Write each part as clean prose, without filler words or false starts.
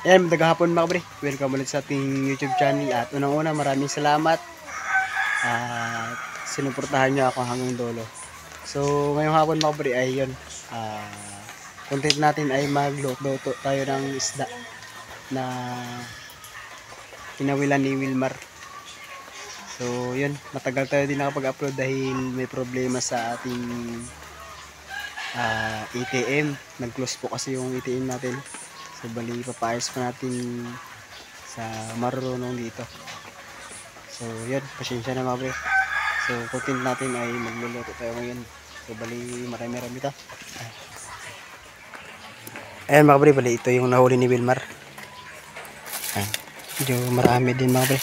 Ayan, magandang hapon mga kabre. Welcome ulit sa ating YouTube channel. At unang-una, maraming salamat. At sinuportahan nyo ako hanggang dulo. So, ngayong hapon mga kabre ay yun. Content natin ay magluto tayo ng isda na hinawilan ni Wilmar. So, yun. Matagal tayo din nakapag-upload dahil may problema sa ating ATM. Nag-close po kasi yung ATM natin. So, bali, papaayos pa natin sa marunong dito. So, yun. Pasensya na mga pre. So, content natin ay magluluto tayo ngayon. So, bali, marami-rami ito. Ayan mga pre, bali, ito yung nahuli ni Wilmar. Ayan. Medyo marami din mga pre.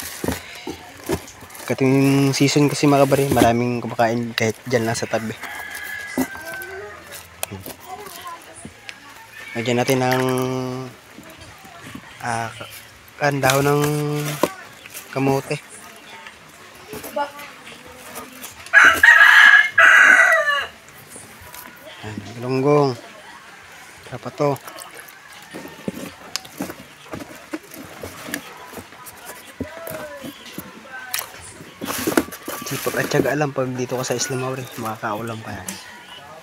Kating season kasi mga pre, maraming kumakain kahit dyan lang sa tabi. Lagyan natin ng dahon ng kamote. Galunggong. Apa to? Sipag at syaga lang pag dito ka sa Isla Maure, makakaulam ka yan.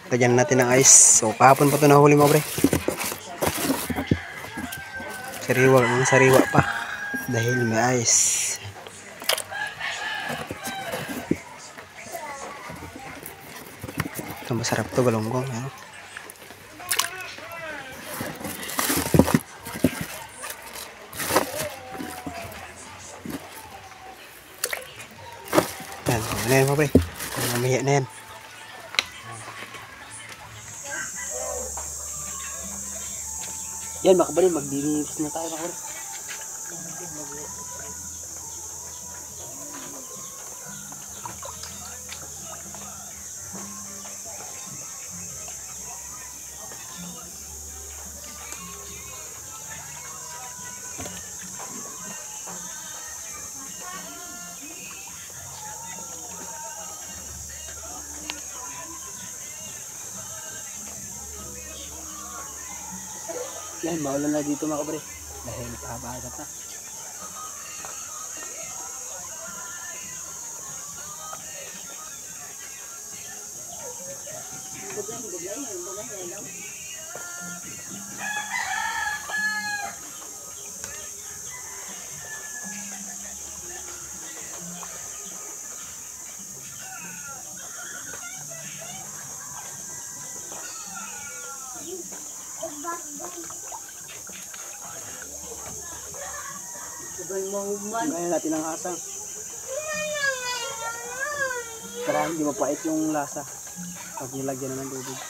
Lagyan natin ng ice. So kahapon pa ito nahuli mo pre. Sariwa pa dahil may ice. Ito masarap to galunggong. Yan, ano yan mo pre? Mamiya na yan. Yan makabali, magdilinis na tayo makabali. Yan, maulan na dito mga kabre. Dahil nakabagat na. Ngayon natin ang asang para hindi mapait yung lasa pag nilagyan na ng tubig.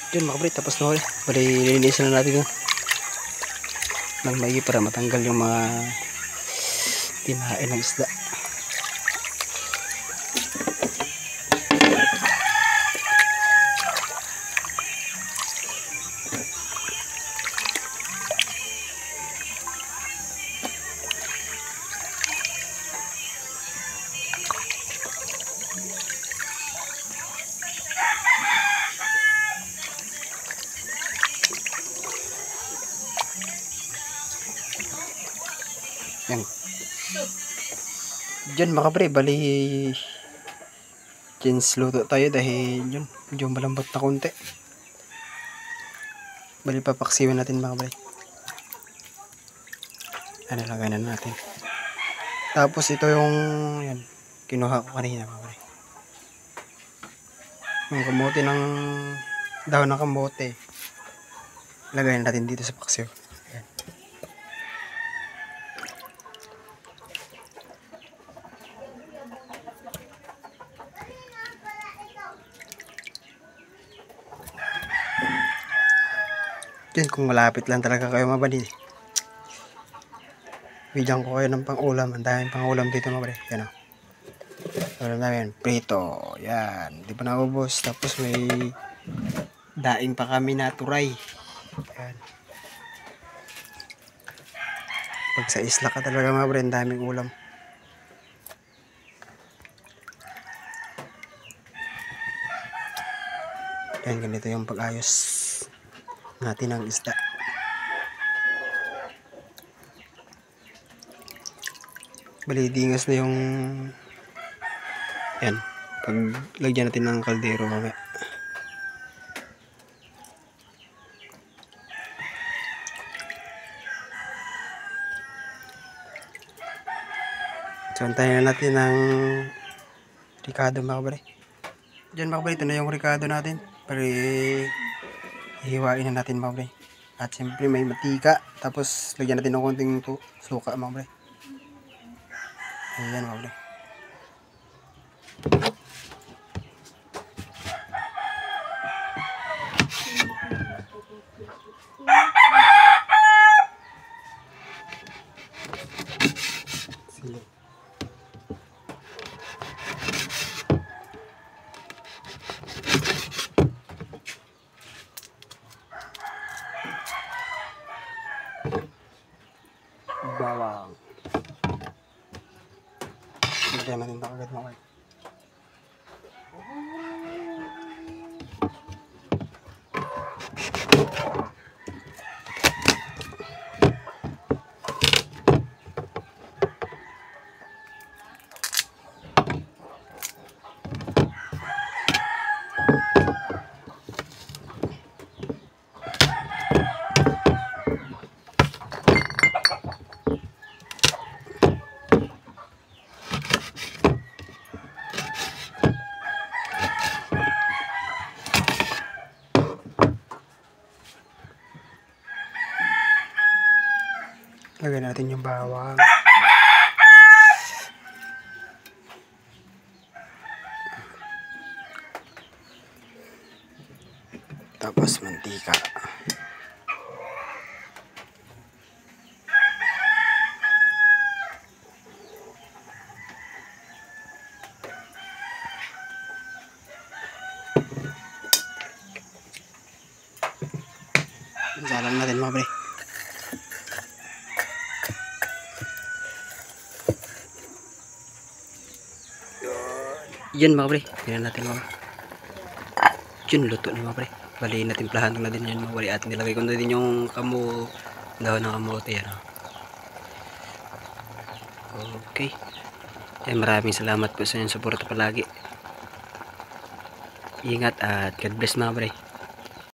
Yun mga pre, tapos na ulit. Bali, lilinisin na natin yun ng maigi para matanggal yung mga tinahain ng isda. Yan. Diyan mga pre, bali chins luto tayo dahil yun, medyo malambot na konti. Bali papaksiwan natin mga pre. Ano, lagay na natin. Tapos ito yung yan, kinuha ko kanina mga pre. Yung kamote ng dahon ng kamote. Lagay natin dito sa paksiw. Yan. Yan, kung malapit lang talaga kayo mabali. Bigyan ko kayo ng pang-ulam. Ang daming pang-ulam dito mga pre. Yan o. Ulam namin, prito. Yan. Di pa naubos. Tapos may daing pa kami na turay. Yan. Pag sa isla ka talaga mga pre, ang daming ulam. Yan, ganito yung pag-ayos natin ng isda. Bali, dingas na yung yan, pag lagyan natin ng kaldero mamaya. So, antayin na natin ng ricado mga kabali. Diyan mga kabali, ito na yung ricado natin. Pero hihiwain na natin mga kabali. At siyempre may matika. Tapos lagyan natin ng konting suka mga kabali. Ayan mga kabali. Sige. Bawang. Lagyan natin ito agad mga kabali. Lagyan natin yung bawang. Tapos mantika. Salang natin mga pre. Yan mga pre, tingnan natin mga pre. Yun, luto na mga pre. Bali, natimplahan na din yun mga pre. At nilagay ko na din yung dahon ng kamote. Yan. Okay. Yan, maraming salamat po sa inyong suporta palagi. Ingat at God bless mga pre.